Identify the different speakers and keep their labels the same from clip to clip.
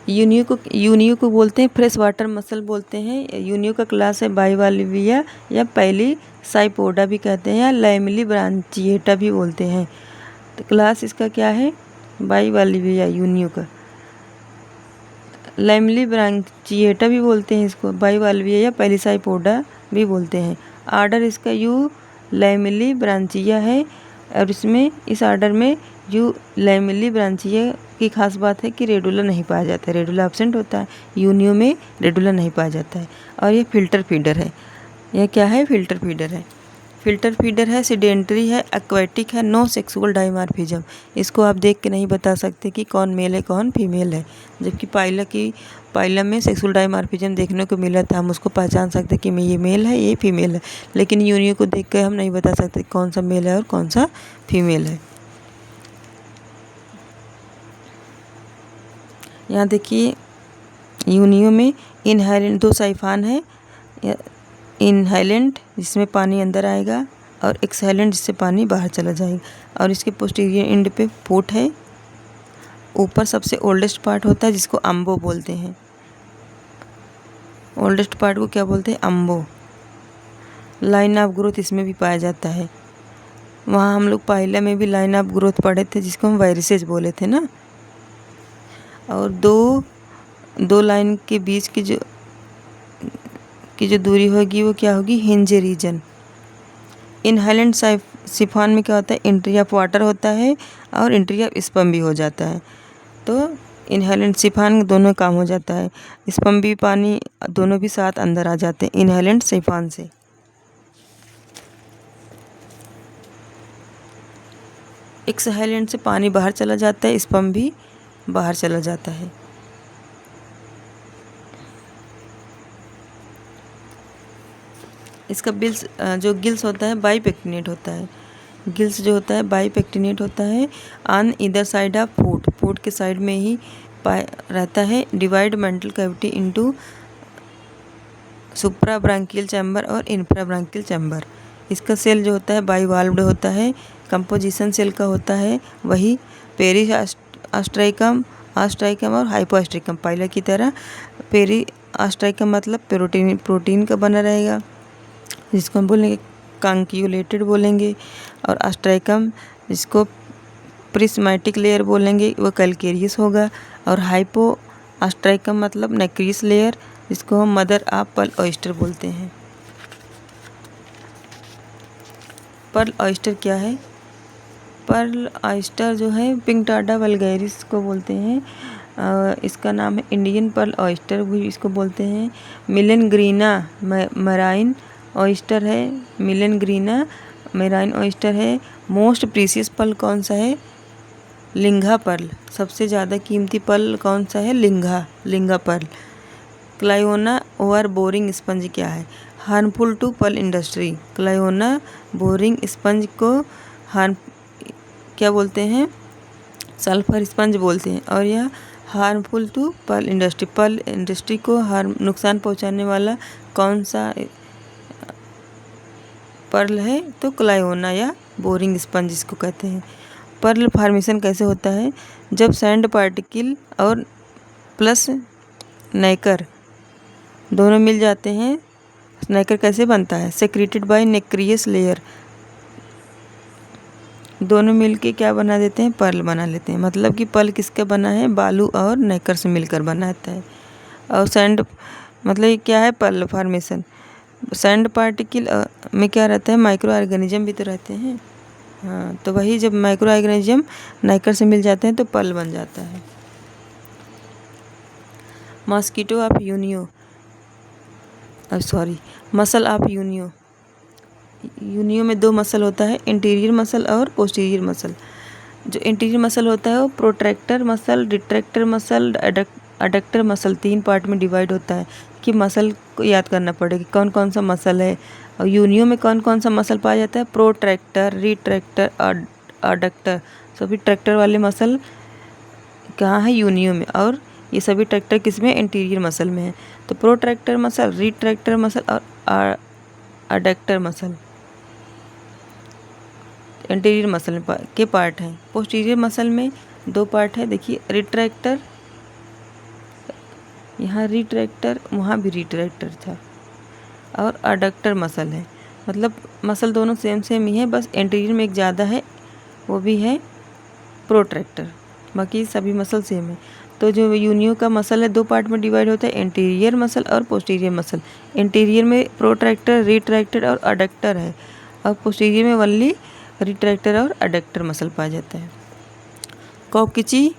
Speaker 1: Unio को बोलते हैं फ्रेश वाटर मसल बोलते हैं। यूनियो का क्लास है बाइवाल्विया या पहली साइपोडा भी कहते हैं या लैमेली ब्रांचिएटा भी बोलते हैं। तो क्लास इसका क्या है? बाइवाल्विया यूनियो का। लैमेली ब्रांचिएटा भी बोलते हैं इसको, बाइवाल्विया या पहली साइपोडा भी बोलते हैं। आर्डर इसका यू लैमेली ब्रांचिया है और इसमें इस आर्डर में यू लैमेली ब्रांचिया की खास बात है कि रेडुला नहीं पाया जाता है, रेडुला एब्सेंट होता है। यूनियो में रेडुला नहीं पाया जाता है। और ये फिल्टर फीडर है। यह क्या है? फिल्टर फीडर है। फिल्टर फीडर है, सीडेंटरी है, एक्वेटिक है, नो सेक्सुअल डाइमॉर्फिज्म। इसको आप देख के नहीं बता सकते कि कौन मेल है कौन फीमेल है। जबकि पाइलम में सेक्सुअल डाइमॉर्फिज्म देखने को मिला था, हम उसको पहचान सकते कि ये मेल है ये फीमेल है। लेकिन यूनियो को देख कर हम नहीं बता सकते कौन सा मेल है और कौन सा फीमेल है। यहाँ देखिए यूनियो में इनहेलेंट 2 साइफान है। इनहेलेंट जिसमें पानी अंदर आएगा और एक्सहेलेंट जिससे पानी बाहर चला जाएगा। और इसके पोस्टीरियर एंड पे फुट है। ऊपर सबसे ओल्डेस्ट पार्ट होता है जिसको अम्बो बोलते हैं। ओल्डेस्ट पार्ट को क्या बोलते हैं? अम्बो। लाइन ऑफ ग्रोथ इसमें भी पाया जाता है। वहाँ हम लोग पाइला में भी लाइन ऑफ ग्रोथ पढ़े थे जिसको हम वायरसेज बोले थे ना। और दो लाइन के बीच की जो दूरी होगी वो क्या होगी? Hinge region. इनहेलेंट सिफान में क्या होता है? एंट्री ऑफ वाटर होता है और एंट्री ऑफ स्पर्म भी हो जाता है। तो इनहेलेंट सिफान दोनों काम हो जाता है, स्पर्म भी पानी दोनों भी साथ अंदर आ जाते हैं इनहेलेंट सिफान से। एक्सहेलेंट से पानी बाहर चला जाता है, स्पर्म भी बाहर चला जाता है। इसका जो गिल्स होता है बाइपेक्टिनेट होता है। गिल्स जो होता है बाइपेक्टिनेट होता है। ऑन ईदर साइड ऑफ फूट के साइड में ही रहता है। डिवाइड मेंटल कैविटी इनटू सुप्रा ब्रांकियल चैम्बर और इंफ्रा ब्रांकियल चैम्बर। इसका सेल जो होता है बाइवाल्व्ड होता है। कंपोजिशन सेल का होता है वही पेरी आस्ट्राइकम और हाइपोआस्ट्रिकम पाइला की तरह। पेरी आस्ट्राइकम मतलब प्रोटीन का बना रहेगा जिसको हम बोलेंगे कांक्यूलेटेड बोलेंगे। और आस्ट्राइकम जिसको प्रिस्मैटिक लेयर बोलेंगे वो कैलकेरियस होगा। और हाइपो आस्ट्राइकम मतलब नेक्रियस लेयर जिसको हम मदर ऑफ पर्ल ऑयस्टर बोलते हैं। पर्ल ऑयस्टर क्या है? पर्ल ऑयस्टर जो है पिंकटाडा वल्गैरिस को बोलते हैं। इसका नाम है इंडियन पर्ल ऑयस्टर भी इसको बोलते हैं। मिलेनग्रीना मराइन ऑयस्टर है। मिलेनग्रीना मेराइन ऑयस्टर है। मोस्ट प्रीसियस पर्ल कौन सा है? लिंगा पर्ल। सबसे ज़्यादा कीमती पर्ल कौन सा है? लिंगा pearl. Cliona over boring sponge क्या है? Harmful to pearl industry. Cliona boring sponge को क्या बोलते हैं? सल्फर स्पंज बोलते हैं। और यह हार्मफुल टू पर्ल इंडस्ट्री को नुकसान पहुंचाने वाला कौन सा पर्ल है? तो क्लायोना या बोरिंग स्पंज इसको कहते हैं। पर्ल फॉर्मेशन कैसे होता है? जब सैंड पार्टिकल और प्लस नेकर दोनों मिल जाते हैं। नेकर कैसे बनता है? Secreted bye nacreous layer. दोनों मिलके क्या बना देते हैं? पर्ल बना लेते हैं। मतलब कि पर्ल किसका बना है? बालू और नेकर से मिलकर बनाता है। और सैंड मतलब क्या है? Perl formation. सैंड पार्टिकल में क्या रहता है? माइक्रो ऑर्गेनिज्म भी तो रहते हैं। हाँ, तो वही जब माइक्रो ऑर्गेनिज्म नेकर से मिल जाते हैं तो पर्ल बन जाता है। Mosquito of Unio muscle of Unio. Unio में 2 मसल होता है, इंटीरियर मसल और पोस्टीरियर मसल। जो इंटीरियर मसल होता है वो protractor muscle, retractor muscle, adductor muscle 3 part में डिवाइड होता है। कि मसल को याद करना पड़ेगा कौन कौन सा मसल है। और यूनियो में कौन कौन सा मसल पाया जाता है? Protractor, retractor, adductor. सभी ट्रैक्टर वाले मसल कहाँ है? यूनियो में। और ये सभी ट्रैक्टर किस में? इंटीरियर मसल में है। तो प्रोट्रैक्टर मसल, रिट्रैक्टर मसल और अडक्टर मसल इंटीरियर मसल के पार्ट हैं। पोस्टीरियर मसल में 2 पार्ट है। देखिए रिट्रैक्टर यहाँ रिट्रैक्टर, वहाँ भी रिट्रैक्टर था। और अडक्टर मसल है, मतलब मसल दोनों सेम सेम ही है, बस एंटीरियर में एक ज़्यादा है, वो भी है प्रोट्रैक्टर, बाकी सभी मसल सेम है। तो जो यूनियो का मसल है 2 पार्ट में डिवाइड होता है, एंटीरियर मसल और पोस्टीरियर मसल। एंटीरियर में प्रोट्रैक्टर, रिट्रैक्टर और अडक्टर है, और पोस्टीरियर में ओनली रिट्रैक्टर और अडक्टर मसल पाया जाता है। कोकिची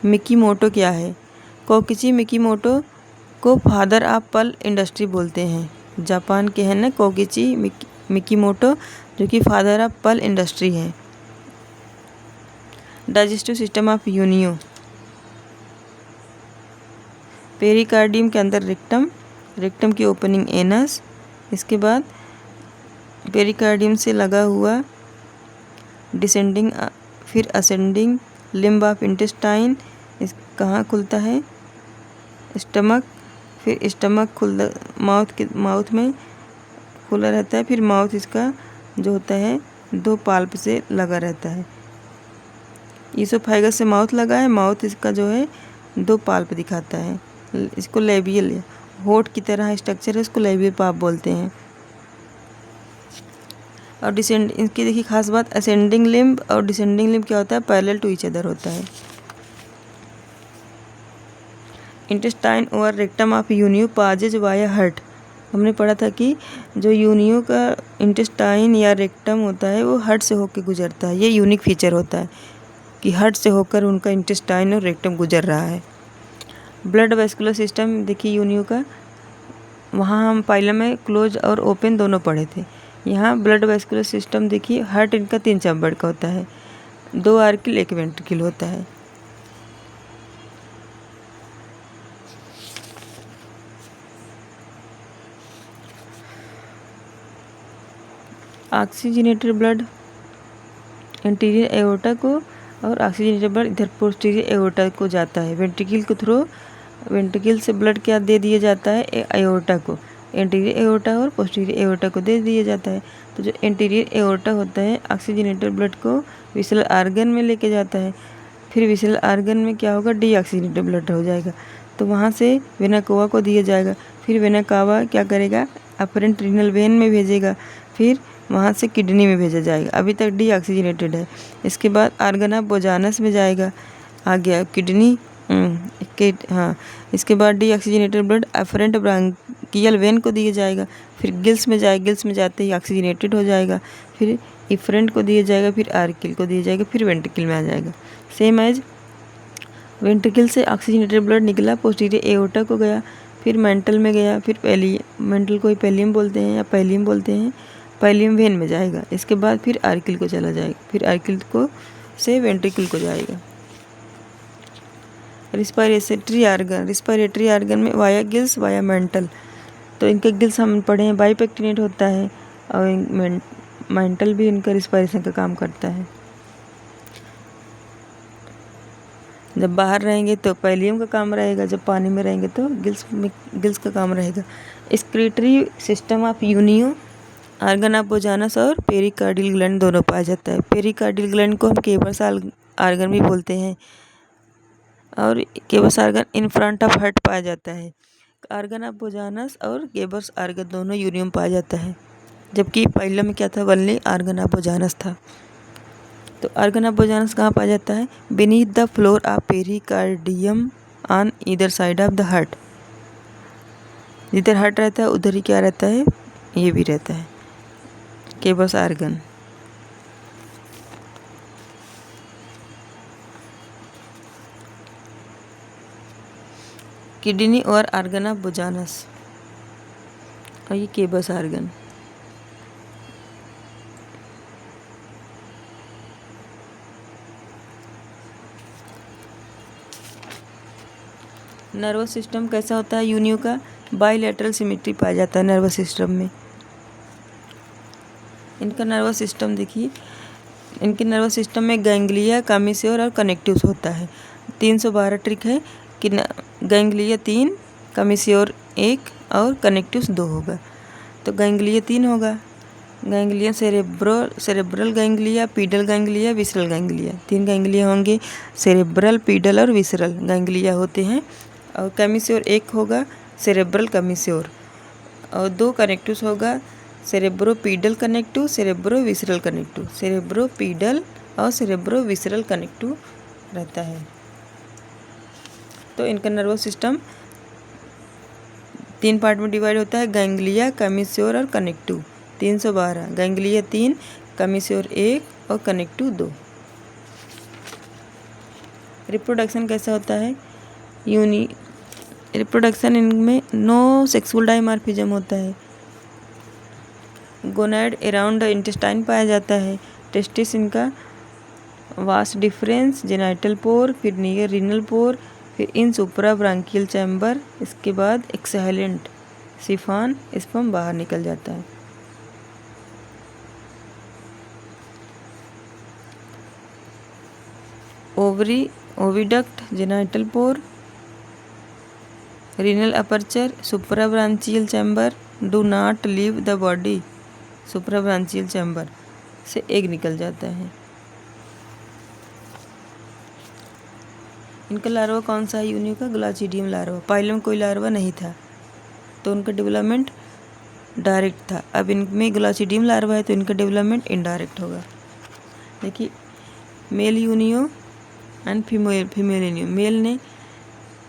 Speaker 1: मिकीमोटो क्या है? कोकिची मिकीमोटो को फादर ऑफ पर्ल इंडस्ट्री बोलते हैं। जापान के हैं ना कोकिची मिकीमोटो, जो कि फादर ऑफ पर्ल इंडस्ट्री है। Digestive system of Unio, pericardium के अंदर रेक्टम, रेक्टम की ओपनिंग एनस, इसके बाद पेरिकार्डियम से लगा हुआ डिसेंडिंग, फिर असेंडिंग लिम्ब ऑफ इंटेस्टाइन, इस कहाँ खुलता है? स्टमक, फिर स्टमक खुल माउथ में खुला रहता है, फिर माउथ इसका जो होता है 2 पाल्प से लगा रहता है। ईसोफाइगस से माउथ लगा है, माउथ इसका जो है 2 पाल्प दिखाता है, इसको लेबियल, होठ की तरह स्ट्रक्चर है, इसको लेबियल पाल्प बोलते हैं। और इनकी देखिए खास बात, असेंडिंग लिम्ब और डिसेंडिंग लिम्ब क्या होता है? पैरेलल टू ईच अदर होता है। इंटेस्टाइन और rectum of Unio passes via heart, हमने पढ़ा था कि जो यूनियो का इंटेस्टाइन या रेक्टम होता है वो हर्ट से होकर गुजरता है। ये यूनिक फीचर होता है कि हर्ट से होकर उनका इंटेस्टाइन और रेक्टम गुजर रहा है। ब्लड वेस्कुलर सिस्टम देखिए यूनियो का, वहाँ हम पाइलम में क्लोज और ओपन दोनों पढ़े थे। यहाँ ब्लड वेस्कुलर सिस्टम देखिए, हार्ट इनका 3 चैम्बर का होता है, 2 आर्किल 1 वेंट्रिकल होता है। ऑक्सीजनेटेड ब्लड एंटीरियर एओर्टा को, और ऑक्सीजनेटेड ब्लड इधर पोस्टीरियर एओर्टा को जाता है। वेंट्रिकल के थ्रू, वेंट्रिकल से ब्लड क्या दे दिया जाता है? एओर्टा को, एंटीरियर एओर्टा और पोस्टीरियर एओर्टा को दे दिया जाता है। तो जो एंटीरियर एओर्टा होता है ऑक्सीजनेटेड ब्लड को विसरल आर्गन में लेके जाता है, फिर विसरल आर्गन में क्या होगा? डीऑक्सीजनेटेड ब्लड हो जाएगा, तो वहाँ से वेना कावा को दिया जाएगा, फिर वेना कावा क्या करेगा? अफरेंट रीनल वेन में भेजेगा, फिर वहाँ से किडनी में भेजा जाएगा, अभी तक डीऑक्सीजनेटेड है। इसके बाद आर्गन ऑफ बोजानस में जाएगा, आ गया किडनी हाँ, इसके बाद deoxygenated blood afferent branchial when को दिया जाएगा, फिर गिल्स में जाएगा, गिल्स में जाते ही ऑक्सीजनेटेड हो जाएगा, फिर इफरेंट को दिया जाएगा, फिर आर्किल को दिया जाएगा, फिर वेंट्रिकल में आ जाएगा। सेम एज वेंट्रिकल से ऑक्सीजनेटेड ब्लड निकला, पोस्टीरियर एओर्टा को गया, फिर मेंटल में गया, फिर मेंटल को पैलियम बोलते हैं या पैलियम बोलते हैं, पैलियम वेन में जाएगा। इसके बाद फिर आर्किल को चला जाएगा, फिर आर्किल को से वेंट्रिकल को जाएगा। रिस्पायरेटरी आर्गन में वाया गिल्स, वाया मेंटल, तो इनके गिल्स हम पढ़े हैं, बाइपेक्टिनेट होता है, और मेंटल भी इनका रिस्पायरेशन का काम करता है। जब बाहर रहेंगे तो पैलियम का काम रहेगा, जब पानी में रहेंगे तो गिल्स का काम रहेगा। Excretory system of Unio, organ of Bojanus और पेरिकार्डियल ग्लैंड दोनों पाया जाता है। पेरिकार्डियल ग्लैंड को हम केबस आर्गन भी बोलते हैं, और Keber's organ in front of heart पाया जाता है। आर्गन ऑफ बोजानस और केबस आर्गन दोनों यूनियम पाया जाता है, जबकि पहले में क्या था? वनली आर्गन ऑफ बोजानस था। तो आर्गन ऑफ बोजानस कहाँ पाया जाता है? Beneath the floor of pericardium on either side of the heart, जिधर हार्ट रहता है उधर ही क्या रहता है? ये भी रहता है केबस आर्गन। किडनी और आर्गन ऑफ बोजानस, और ये केबस आर्गन। नर्वस सिस्टम कैसा होता है यूनियो का? बाइलेटरल सिमेट्री पाया जाता है नर्वस सिस्टम में। इनका नर्वस सिस्टम देखिए, इनके नर्वस सिस्टम में गैंग्लिया, कमीश्योर और कनेक्टिव्स होता है। 312 ट्रिक है कि गैंग्लिया 3, कमीश्योर 1 और कनेक्टिव्स 2 होगा। तो गैंग्लिया 3 होगा, ganglia cerebral ganglia, pedal ganglia, visceral ganglia. 3 ganglia होंगे, सेरेब्रल, पीडल और विसरल गैंग्लिया होते हैं। और कमीश्योर एक होगा सेरेब्रल कमीश्योर, और 2 कनेक्टिव्स होगा सेरेब्रोपीडल कनेक्टिव, सेरेब्रोविसरल कनेक्टिव, सेरेब्रोपीडल और सेरेब्रोविसरल कनेक्टिव रहता है। तो इनका नर्वस सिस्टम 3 पार्ट में डिवाइड होता है, गैंग्लिया, कमीश्योर और कनेक्टिव। 312 गैंग्लिया 3, कमीश्योर 1 और कनेक्टिव 2। रिप्रोडक्शन कैसा होता है? रिप्रोडक्शन इनमें नो सेक्सुअल डाइमॉर्फिज्म होता है। गोनैड अराउंड द इंटेस्टाइन पाया जाता है। टेस्टिस इनका वास्ट डिफरेंस, जेनाइटल पोर, फिर नियर रीनल पोर, फिर इन सुप्रा ब्रांकियल चैम्बर, इसके बाद एक्सहेलेंट सिफान स्पर्म बाहर निकल जाता है। Ovary, oviduct, genital pore, renal aperture, suprabranchial chamber do not leave the body. Suprabranchial chamber से एग निकल जाता है। इनका लार्वा कौन सा है यूनियो का? ग्लाचिडियम लार्वा। पाइलम कोई लार्वा नहीं था तो उनका डेवलपमेंट डायरेक्ट था। अब इनमें ग्लाचिडियम लार्वा है तो इनका डेवलपमेंट इनडायरेक्ट होगा। देखिए male Unio and female Unio. Male ने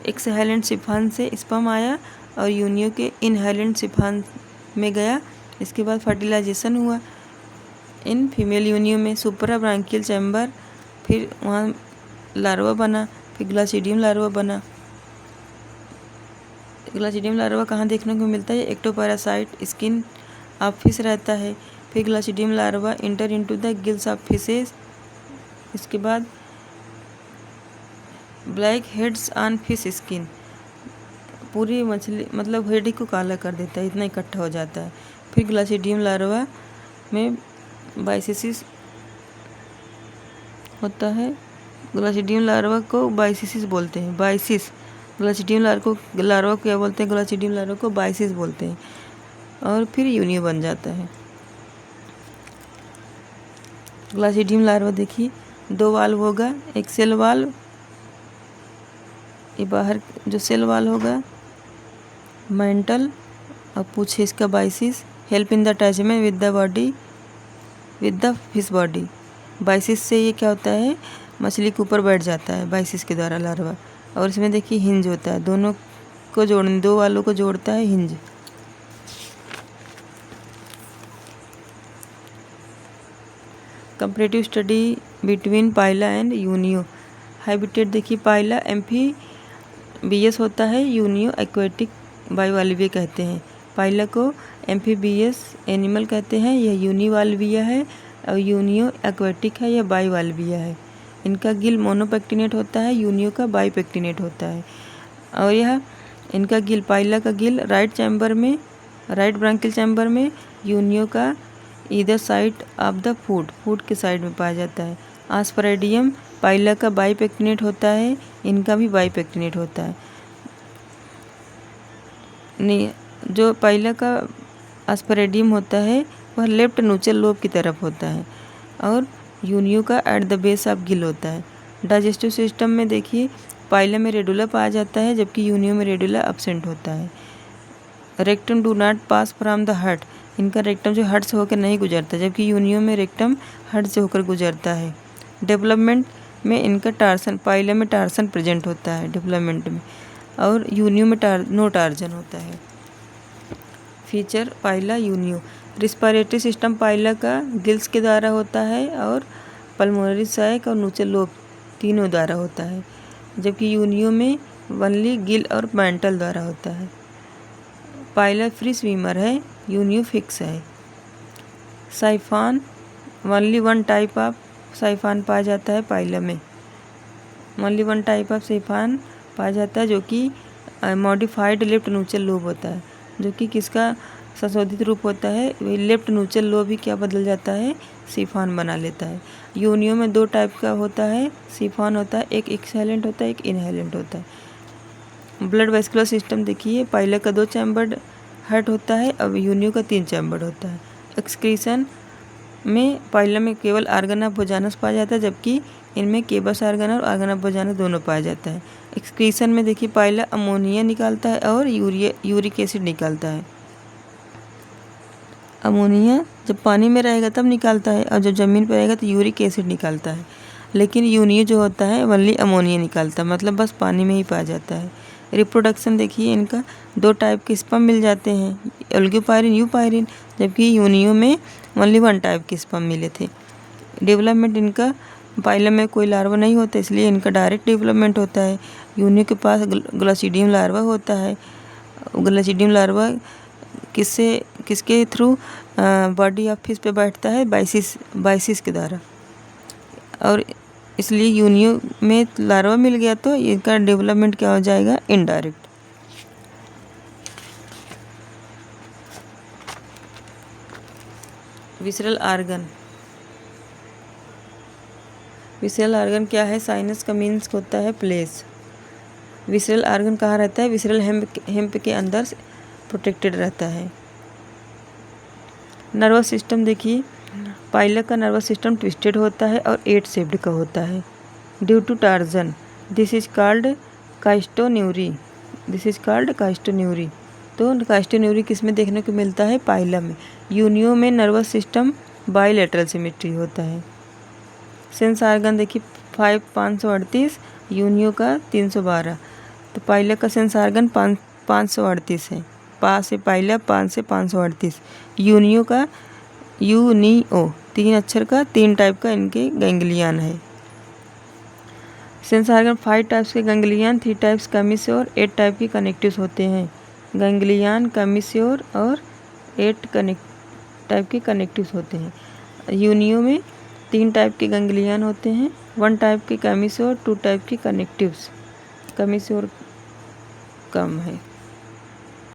Speaker 1: एक्सहेलेंट सिफान से स्पर्म आया और यूनियो के इनहेलेंट सिफान में गया। इसके बाद फर्टिलाइजेशन हुआ इन फीमेल यूनियो में, सुप्रा ब्रांकियल चैम्बर, फिर वहाँ लार्वा बना, फिर ग्लाचिडियम लार्वा बना। ग्लाचिडियम लार्वा कहाँ देखने को मिलता है? एक्टोपैरासाइट स्किन ऑफ फिश रहता है। फिर glochidium larva enter into the gills of fishes. इसके बाद black heads on fish skin, पूरी मछली मतलब हेड को काला कर देता है, इतना इकट्ठा हो जाता है। फिर ग्लाचिडियम लार्वा में बाइसिसिस होता है। ग्लाचिडियम लार्वा को बाइसिसिस बोलते हैं। बाइसिस ग्लाचिडियम लार्वा को क्या बोलते हैं? ग्लाचिडियम लार्वा को बाइसिस बोलते हैं। और फिर यूनियो बन जाता है। ग्लाचिडियम लार्वा देखिए 2 वाल्व होगा, एक सेल वाल्व, ये बाहर जो सेल वाल होगा मेंटल, और पूछे इसका biases, help in the attachment with the body with the fish body. Biases से ये क्या होता है? मछली के ऊपर बैठ जाता है बाइसिस के द्वारा लार्वा। और इसमें देखिए हिंज होता है, दोनों को जोड़ने, 2 वालों को जोड़ता है hinge. Comparative study between Pila and Unio. Habitat देखिए पाइला एम्फीबियस होता है, यूनियो एक्वेटिक बाइवाल्विया कहते हैं। पाइला को एम्फीबियस एनिमल कहते हैं, यह यूनिवाल्विया है, और यूनियो एक्वेटिक है, यह बाइवाल्विया है। इनका गिल मोनोपेक्टिनेट होता है, यूनियो का बाइपेक्टिनेट होता है। और यह इनका गिल, पाइला का गिल राइट चैम्बर में, राइट ब्रांकियल चैम्बर में, यूनियो का either side of the food के साइड में पाया जाता है। आस्परेडियम पाइला का बाइपेक्टिनेट होता है, इनका भी बाइपेक्टिनेट होता है। जो पाइला का आस्परेडियम होता है वह लेफ्ट नूचल लोब की तरफ होता है, और यूनियो का at the base of gill होता है। डाइजेस्टिव सिस्टम में देखिए पाइला में रेडुला पाया जाता है, जबकि यूनियो में रेडुला एब्सेंट होता है। Rectum do not pass from the heart, इनका रेक्टम जो हार्ट से होकर नहीं गुजरता, जबकि यूनियो में रेक्टम हार्ट से होकर गुजरता है। डेवलपमेंट में इनका टार्सन, पाइला में टार्सन प्रेजेंट होता है डेवलपमेंट में, और यूनियो में नो टार्जन होता है। फीचर पाइला यूनियो। रिस्पायरेटरी सिस्टम पाइला का गिल्स के द्वारा होता है, और पल्मोनरी सैक और नूचल लोब तीनों द्वारा होता है, जबकि यूनियो में वनली गिल और मेंटल द्वारा होता है। पाइला फ्री स्विमर है, यूनियो फिक्स है। साइफान, वनली 1 टाइप ऑफ साइफान पाया जाता है पाइला में। वनली 1 टाइप ऑफ साइफान पाया जाता है, जो कि मॉडिफाइड लेफ्ट नूचल लोब होता है, जो कि किसका संशोधित रूप होता है? वही लेफ्ट नूचल लोब भी क्या बदल जाता है? सिफान बना लेता है। यूनियो में 2 टाइप का होता है सिफान होता है, एक एक्सहेलेंट होता है, एक इनहेलेंट होता है। ब्लड वेस्कुलर सिस्टम देखिए पाइला का 2 चैम्बर्ड हार्ट होता है, अब यूनियो का 3 चैम्बर्ड होता है। एक्सक्रीशन में पाइला में केवल आर्गन ऑफ बोजानस पाया जाता है, जबकि इनमें केबस आर्गन और आर्गन ऑफ बोजानस दोनों पाया जाता है। एक्सक्रीशन में देखिए पाइला अमोनिया निकालता है और यूरिक एसिड निकालता है। अमोनिया जब पानी में रहेगा तब निकालता है और जब ज़मीन पर रहेगा तो यूरिक एसिड निकालता है। लेकिन यूनियो जो होता है वनली अमोनिया निकालता है, मतलब बस पानी में ही पाया जाता है। रिप्रोडक्शन देखिए इनका 2 टाइप के स्पर्म मिल जाते हैं, ओलिगोपायरिन, यूपायरिन, जबकि यूनियो में ओनली 1 टाइप के स्पर्म मिले थे। डेवलपमेंट इनका पाइलम में कोई लार्वा नहीं होता, इसलिए इनका डायरेक्ट डेवलपमेंट होता है। यूनियो के पास ग्लासिडियम लार्वा होता है। ग्लासिडियम लार्वा किसके थ्रू बॉडी ऑफ फिश पे बैठता है, बाइसिस के द्वारा, और इसलिए यूनियो में लार्वा मिल गया तो इनका डेवलपमेंट क्या हो जाएगा, indirect. Visceral organ, visceral organ क्या है, साइनस का मीन्स होता है प्लेस। विसरल आर्गन कहाँ रहता है, विसरल हेम्प के अंदर प्रोटेक्टेड रहता है। नर्वस सिस्टम देखिए पाइलक का नर्वस सिस्टम ट्विस्टेड होता है और 8 शेप्ड का होता है। Due to torsion this is called chiastoneury, this is called chiastoneury. तो काइस्टोन्यूरी किस में देखने को मिलता है, पाइला में। यूनियो में नर्वस सिस्टम बाइलेटरल सिमेट्री होता है। सेंस आर्गन देखिए 538, यूनियो का 312। तो पाइला का सेंस आर्गन 538 है, से पाइला 5 से 538। यूनियो का यूनिओ 3 अक्षर का 3 टाइप का इनके गैंग्लियन है। सेंस आर्गन 5 टाइप्स के गैंग्लियन, 3 टाइप्स कमिश्योर, 8 टाइप के कनेक्टिव्स होते हैं। गैंग्लियन, कमिश्योर और 8 टाइप के कनेक्टिव्स होते हैं। यूनियो में 3 टाइप के गैंग्लियन होते हैं, 1 टाइप के कमिश्योर, 2 टाइप के कनेक्टिव्स। कमिश्योर कम है।